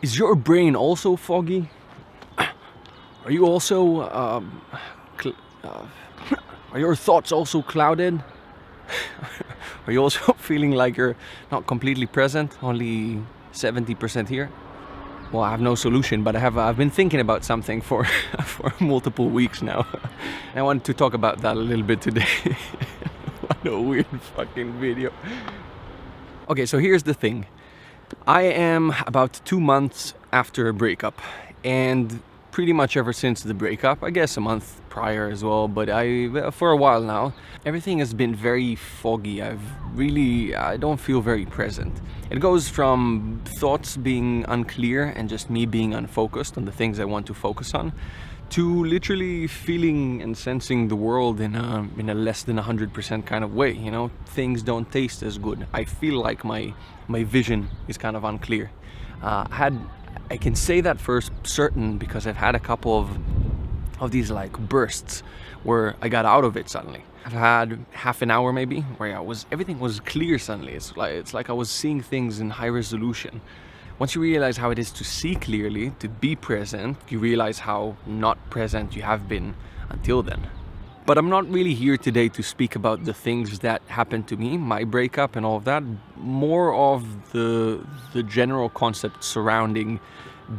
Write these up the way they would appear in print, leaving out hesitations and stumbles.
Is your brain also foggy? Are you also, are your thoughts also clouded? Are you also feeling like you're not completely present, only 70% here? Well, I have no solution, but I've been thinking about something for for multiple weeks now. And I wanted to talk about that a little bit today. What a weird fucking video. Okay, so here's the thing. I am about 2 months after a breakup, and pretty much ever since the breakup, I guess a month prior as well, but for a while now, everything has been very foggy. I don't feel very present. It goes from thoughts being unclear and just me being unfocused on the things I want to focus on, to literally feeling and sensing the world in a less than 100% kind of way. You know, things don't taste as good. I feel like my vision is kind of unclear. I can say that for certain because I've had a couple of these like bursts where I got out of it suddenly. I've had half an hour maybe where everything was clear suddenly. It's like I was seeing things in high resolution. Once you realize how it is to see clearly, to be present, you realize how not present you have been until then. But I'm not really here today to speak about the things that happened to me, my breakup and all of that. More of the general concept surrounding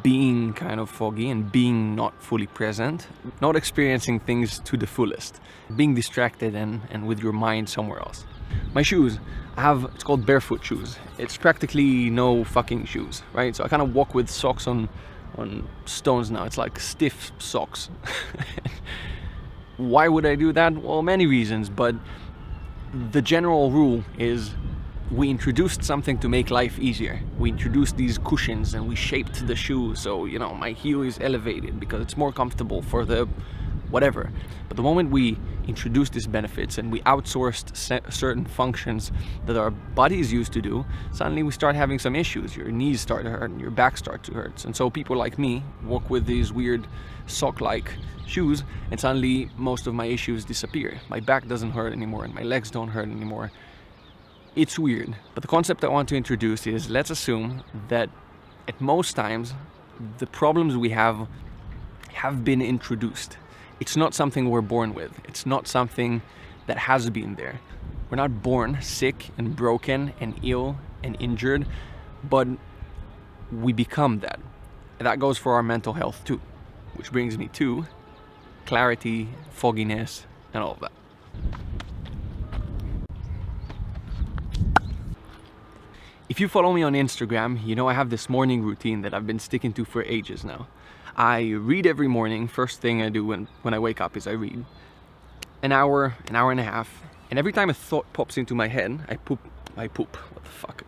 being kind of foggy and being not fully present, not experiencing things to the fullest, being distracted and with your mind somewhere else. My shoes, it's called barefoot shoes. It's practically no fucking shoes, right? So I kind of walk with socks on stones now. It's like stiff socks. Why would I do that? Well, many reasons, but the general rule is we introduced something to make life easier. We introduced these cushions and we shaped the shoe so, you know, my heel is elevated because it's more comfortable for the whatever. But the moment we introduced these benefits and we outsourced certain functions that our bodies used to do, suddenly we start having some issues. Your knees start to hurt and your back starts to hurt. And so people like me walk with these weird sock-like shoes and suddenly most of my issues disappear. My back doesn't hurt anymore and my legs don't hurt anymore. It's weird. But the concept I want to introduce is, let's assume that at most times the problems we have been introduced. It's not something we're born with. It's not something that has been there. We're not born sick and broken and ill and injured, but we become that. And that goes for our mental health too. Which brings me to clarity, fogginess, and all of that. If you follow me on Instagram, you know I have this morning routine that I've been sticking to for ages now. I read every morning. First thing I do when I wake up is I read. An hour and a half. And every time a thought pops into my head, I poop. What the fuck?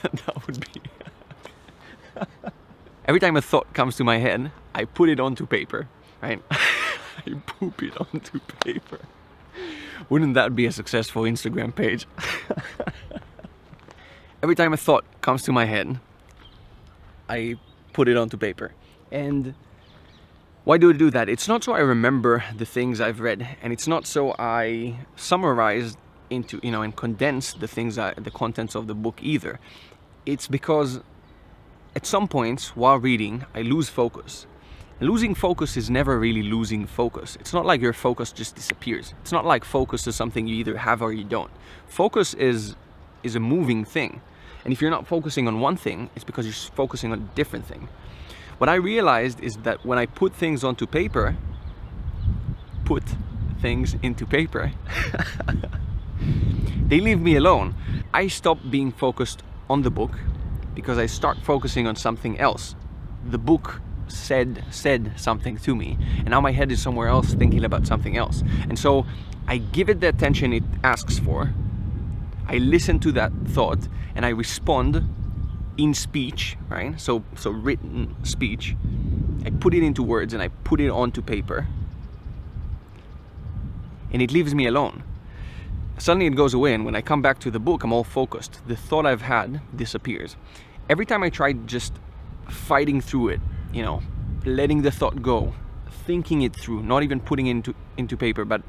That would be... Every time a thought comes to my head, I put it onto paper, right? I poop it onto paper. Wouldn't that be a successful Instagram page? Every time a thought comes to my head, I put it onto paper. And why do I do that? It's not so I remember the things I've read, and it's not so I summarize into, and condense the contents of the book either. It's because at some points while reading, I lose focus. And losing focus is never really losing focus. It's not like your focus just disappears. It's not like focus is something you either have or you don't. Focus is a moving thing. And if you're not focusing on one thing, it's because you're focusing on a different thing. What I realized is that when I put things into paper, they leave me alone. I stop being focused on the book because I start focusing on something else. The book said something to me, and now my head is somewhere else thinking about something else. And so I give it the attention it asks for. I listen to that thought and I respond in speech, right? So written speech. I put it into words and I put it onto paper. And it leaves me alone. Suddenly it goes away, and when I come back to the book, I'm all focused. The thought I've had disappears. Every time I try just fighting through it, letting the thought go, thinking it through, not even putting it into paper, but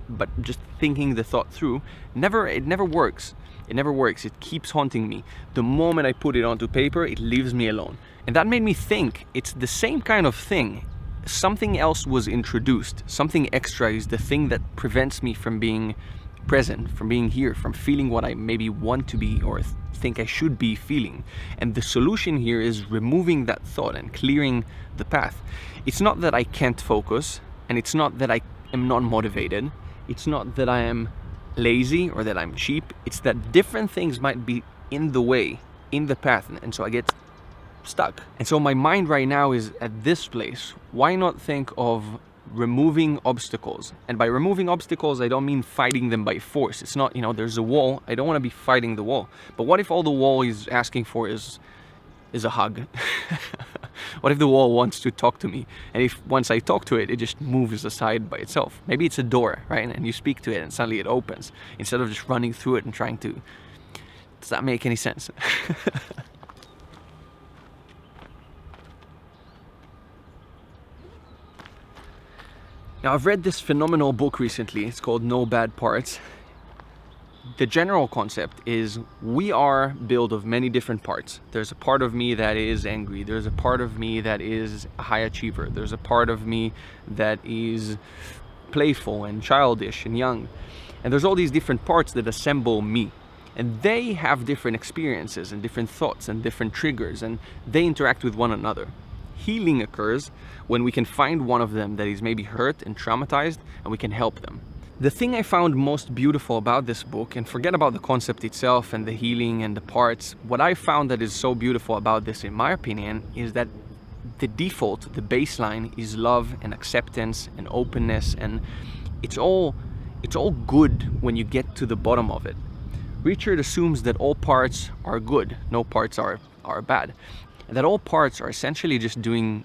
just thinking the thought through, it never works. It never works. It keeps haunting me. The moment I put it onto paper, it leaves me alone. And that made me think it's the same kind of thing. Something else was introduced. Something extra is the thing that prevents me from being present, from being here, from feeling what I maybe want to be or think I should be feeling. And the solution here is removing that thought and clearing the path. It's not that I can't focus, and it's not that I am not motivated. It's not that I am lazy or that I'm cheap. It's that different things might be in the way, in the path, and so I get stuck. And so my mind right now is at this place. Why not think of removing obstacles? And by removing obstacles, I don't mean fighting them by force. It's not, there's a wall. I don't want to be fighting the wall. But what if all the wall is asking for is a hug? What if the wall wants to talk to me? And if once I talk to it, it just moves aside by itself? Maybe it's a door, right? And you speak to it and suddenly it opens instead of just running through it and trying to... Does that make any sense? Now, I've read this phenomenal book recently. It's called No Bad Parts. The general concept is we are built of many different parts. There's a part of me that is angry. There's a part of me that is a high achiever. There's a part of me that is playful and childish and young. And there's all these different parts that assemble me. And they have different experiences and different thoughts and different triggers, and they interact with one another. Healing occurs when we can find one of them that is maybe hurt and traumatized, and we can help them. The thing I found most beautiful about this book, and forget about the concept itself and the healing and the parts, what I found that is so beautiful about this, in my opinion, is that the default, the baseline, is love and acceptance and openness, and it's all good when you get to the bottom of it. Richard assumes that all parts are good, no parts are bad. And that all parts are essentially just doing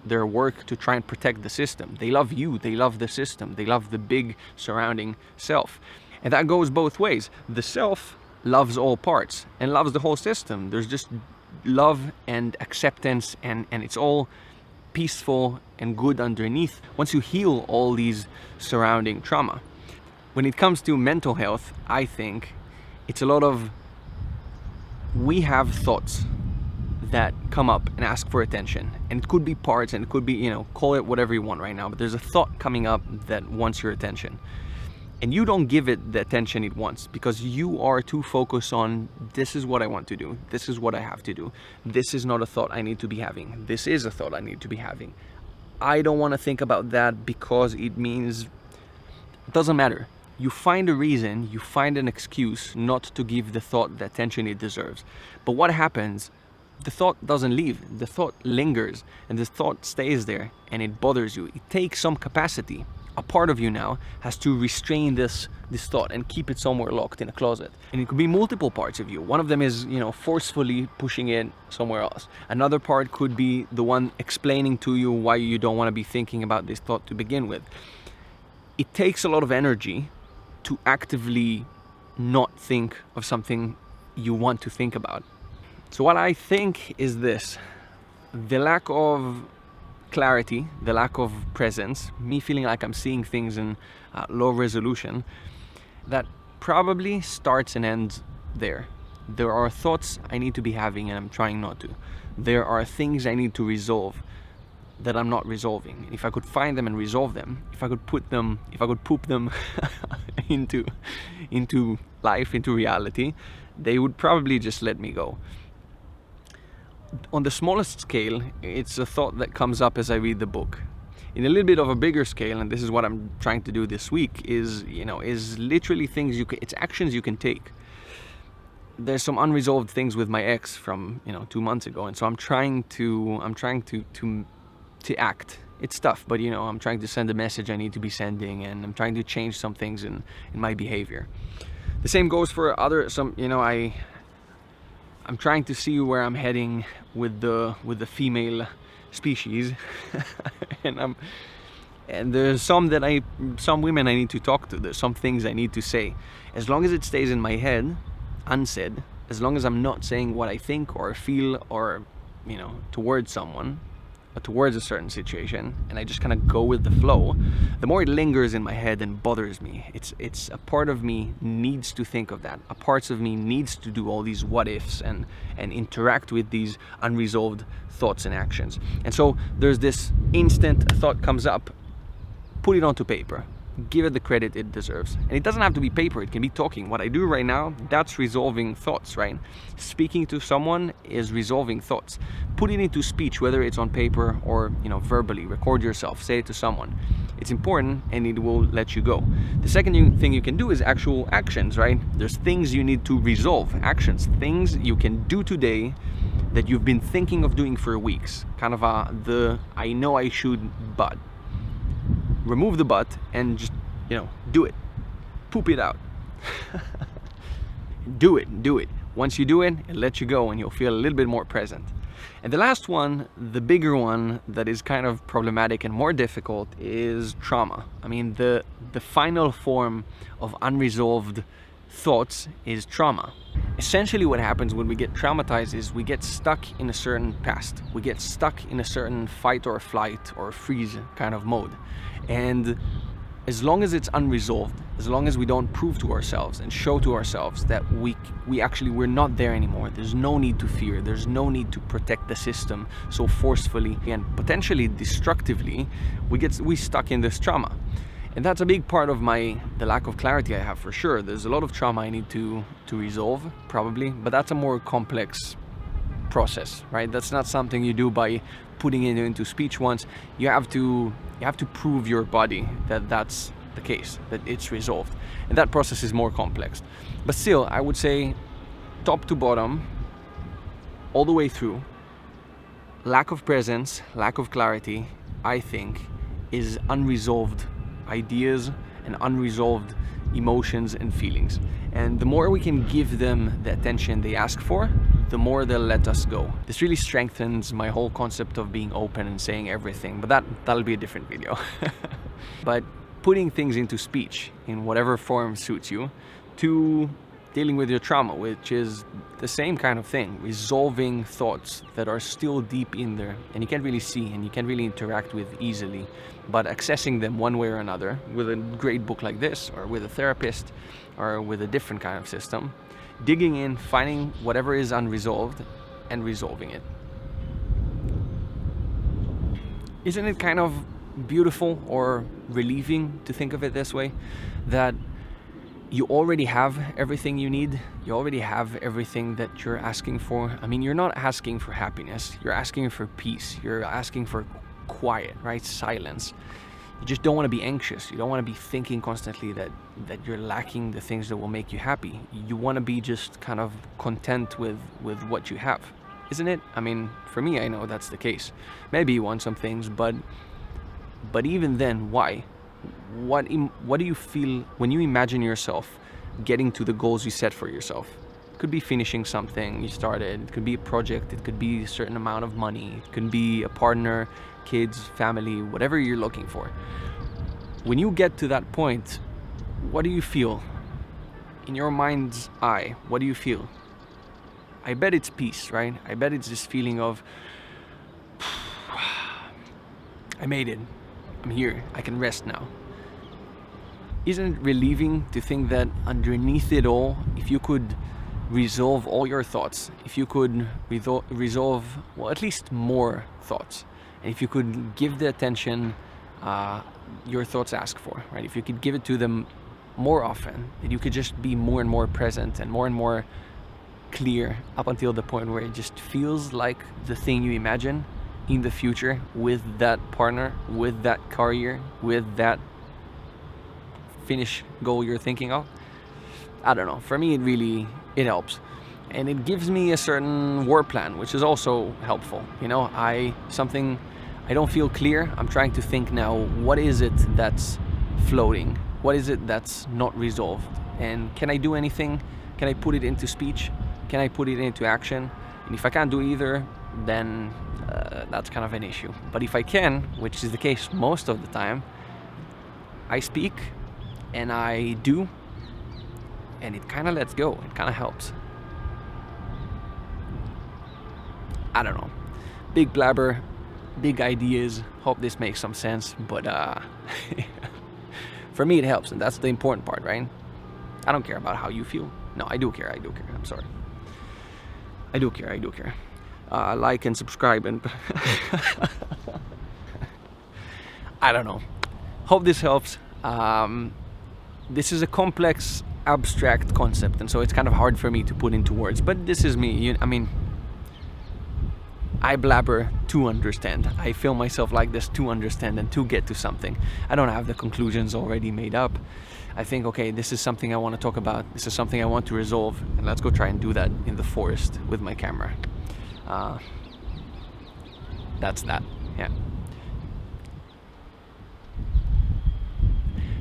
their work to try and protect the system. They love you, they love the system, they love the big surrounding self. And that goes both ways. The self loves all parts and loves the whole system. There's just love and acceptance, and it's all peaceful and good underneath once you heal all these surrounding trauma. When it comes to mental health, I think it's a lot of, we have thoughts that come up and ask for attention, and it could be parts, and it could be, call it whatever you want right now, but there's a thought coming up that wants your attention, and you don't give it the attention it wants because you are too focused on, this is what I want to do, this is what I have to do, this is not a thought I need to be having, this is a thought I need to be having, I don't want to think about that because it means, it doesn't matter. You find a reason, you find an excuse not to give the thought the attention it deserves. But what happens? The thought doesn't leave, the thought lingers, and the thought stays there, and it bothers you. It takes some capacity. A part of you now has to restrain this thought and keep it somewhere locked in a closet. And it could be multiple parts of you. One of them is, forcefully pushing it somewhere else. Another part could be the one explaining to you why you don't want to be thinking about this thought to begin with. It takes a lot of energy to actively not think of something you want to think about. So what I think is this: the lack of clarity, the lack of presence, me feeling like I'm seeing things in low resolution, that probably starts and ends there. There are thoughts I need to be having and I'm trying not to. There are things I need to resolve that I'm not resolving. If I could find them and resolve them, if I could poop them into life, into reality, they would probably just let me go. On the smallest scale, it's a thought that comes up as I read the book. In a little bit of a bigger scale, and this is what I'm trying to do this week, is literally things it's actions you can take. There's some unresolved things with my ex from 2 months ago, and so I'm trying to act. It's tough, but I'm trying to send a message I need to be sending, and I'm trying to change some things in my behavior. The same goes for I'm trying to see where I'm heading with the female species, and there's some women I need to talk to. There's some things I need to say. As long as it stays in my head, unsaid, as long as I'm not saying what I think or feel or towards someone, towards a certain situation and I just kind of go with the flow, the more it lingers in my head and bothers me. It's a part of me needs to think of that. A part of me needs to do all these what ifs and interact with these unresolved thoughts and actions. And so there's this instant thought comes up, put it onto paper. Give it the credit it deserves. And it doesn't have to be paper, it can be talking. What I do right now, that's resolving thoughts, right? Speaking to someone is resolving thoughts. Put it into speech, whether it's on paper or, verbally. Record yourself, say it to someone. It's important and it will let you go. The second thing you can do is actual actions, right? There's things you need to resolve, actions, things you can do today that you've been thinking of doing for weeks. Kind of the I know I should, but. Remove the but and just, do it. Poop it out. Do it. Once you do it, it lets you go and you'll feel a little bit more present. And the last one, the bigger one that is kind of problematic and more difficult is trauma. I mean, the final form of unresolved thoughts is trauma. Essentially what happens when we get traumatized is we get stuck in a certain past. We get stuck in a certain fight or flight or freeze kind of mode. And as long as it's unresolved, as long as we don't prove to ourselves and show to ourselves that we're not there anymore, there's no need to fear, there's no need to protect the system so forcefully and potentially destructively, we stuck in this trauma. And that's a big part of the lack of clarity I have, for sure. There's a lot of trauma I need to resolve, probably, but that's a more complex process, right? That's not something you do by putting it into speech once. You have to prove your body that that's the case, that it's resolved. And that process is more complex. But still, I would say top to bottom, all the way through, lack of presence, lack of clarity, I think, is unresolved ideas and unresolved emotions and feelings. And the more we can give them the attention they ask for, the more they'll let us go. This really strengthens my whole concept of being open and saying everything, but that'll be a different video. But putting things into speech in whatever form suits you, to dealing with your trauma, which is the same kind of thing, resolving thoughts that are still deep in there and you can't really see and you can't really interact with easily, but accessing them one way or another with a great book like this, or with a therapist, or with a different kind of system, digging in, finding whatever is unresolved and resolving it. Isn't it kind of beautiful or relieving to think of it this way, that you already have everything you need, you already have everything that you're asking for? I mean, you're not asking for happiness, you're asking for peace, you're asking for quiet, right? Silence. You just don't want to be anxious, you don't want to be thinking constantly that you're lacking the things that will make you happy. You want to be just kind of content with what you have, isn't it? I mean, for me, I know that's the case. Maybe you want some things, but even then, why? What do you feel when you imagine yourself getting to the goals you set for yourself? It could be finishing something you started, it could be a project, it could be a certain amount of money, it could be a partner, kids, family, whatever you're looking for. When you get to that point, what do you feel? In your mind's eye, what do you feel? I bet it's peace, right? I bet it's this feeling of, I made it. I'm here, I can rest now. Isn't it relieving to think that underneath it all, if you could resolve all your thoughts, if you could resolve, well, at least more thoughts, and if you could give the attention your thoughts ask for, right? If you could give it to them more often, that you could just be more and more present and more clear up until the point where it just feels like the thing you imagine in the future, with that partner, with that career, with that finish goal you're thinking of. I don't know, for me it helps, and it gives me a certain war plan, which is also helpful. I don't feel clear, I'm trying to think now, what is it that's floating, what is it that's not resolved, and can I do anything? Can I put it into speech? Can I put it into action? And if I can't do either, then that's kind of an issue. But if I can, which is the case most of the time, I speak and I do, and it kind of lets go, it kind of helps. I don't know, big blabber, big ideas. Hope this makes some sense, but for me it helps, and that's the important part, right? I don't care about how you feel. No, I do care. I'm sorry. I do care. Like and subscribe and I don't know. Hope this helps. This is a complex, abstract concept, and so it's kind of hard for me to put into words, but this is me. I mean, I blabber to understand. I feel myself like this to understand and to get to something. I don't have the conclusions already made up. I think, okay, this is something I want to talk about. This is something I want to resolve, and let's go try and do that in the forest with my camera. That's that. Yeah.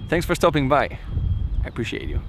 Thanks for stopping by. I appreciate you.